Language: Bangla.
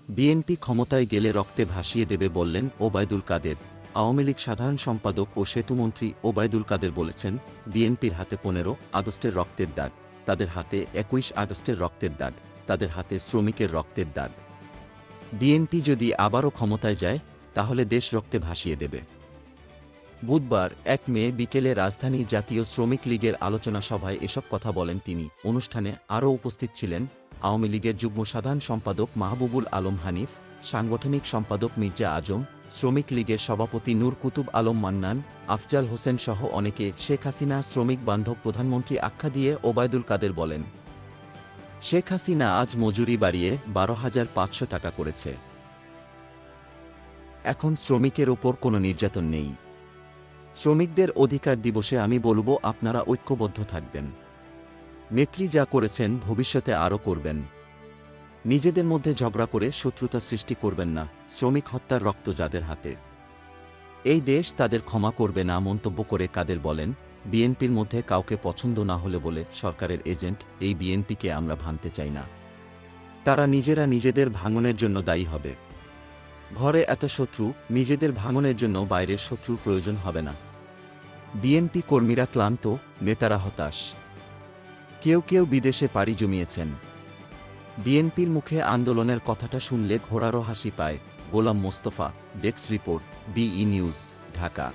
বিএনপি ক্ষমতায় গেলে রক্তে ভাসিয়ে দেবে বললেন ওবায়দুল কাদের। আওয়ামী লীগ সাধারণ সম্পাদক ও সেতুমন্ত্রী ওবায়দুল কাদের বলেছেন, বিএনপির হাতে 15 আগস্টের রক্তের দাগ, তাদের হাতে 21 আগস্টের রক্তের দাগ, তাদের হাতে শ্রমিকের রক্তের দাগ। বিএনপি যদি আবারও ক্ষমতায় যায় তাহলে দেশ রক্তে ভাসিয়ে দেবে। বুধবার 1 মে বিকেলে রাজধানী জাতীয় শ্রমিক লীগের আলোচনা সভায় এসব কথা বলেন তিনি। অনুষ্ঠানে আরও উপস্থিত ছিলেন আওয়ামী লীগের যুগ্ম সাধারণ সম্পাদক মাহবুবুল আলম হানিফ, সাংগঠনিক সম্পাদক মির্জা আজম, শ্রমিক লীগের সভাপতি নূর কুতুব আলম মান্নান, আফজাল হোসেন সহ অনেকে। শেখ হাসিনা শ্রমিক বান্ধব প্রধানমন্ত্রী আখ্যা দিয়ে ওবায়দুল কাদের বলেন, শেখ হাসিনা আজ মজুরি বাড়িয়ে 12,500 টাকা করেছে। এখন শ্রমিকের ওপর কোনো নির্যাতন নেই। শ্রমিকদের অধিকার দিবসে আমি বলব, আপনারা ঐক্যবদ্ধ থাকবেন। নেত্রী যা করেছেন ভবিষ্যতে আরও করবেন। নিজেদের মধ্যে ঝগড়া করে শত্রুতা সৃষ্টি করবেন না। শ্রমিক হত্যার রক্ত যাদের হাতে, এই দেশ তাদের ক্ষমা করবে না। মন্তব্য করে কাদের বলেন, বিএনপির মধ্যে কাউকে পছন্দ না হলে বলে সরকারের এজেন্ট এই বিএনপিকে আমরা ভাঙতে চাই না। তারা নিজেরা নিজেদের ভাঙনের জন্য দায়ী হবে। ঘরে এত শত্রু, নিজেদের ভাঙনের জন্য বাইরের শত্রুর প্রয়োজন হবে না। বিএনপি কর্মীরা ক্লান্ত, নেতারা হতাশ, কেউ কেউ বিদেশে পাড়ি জমিয়েছেন। বিএনপির মুখে আন্দোলনের কথাটা শুনলে ঘোড়ারও হাসি পায়। গোলাম মোস্তফা, ডেস্ক রিপোর্ট, বিই নিউজ, ঢাকা।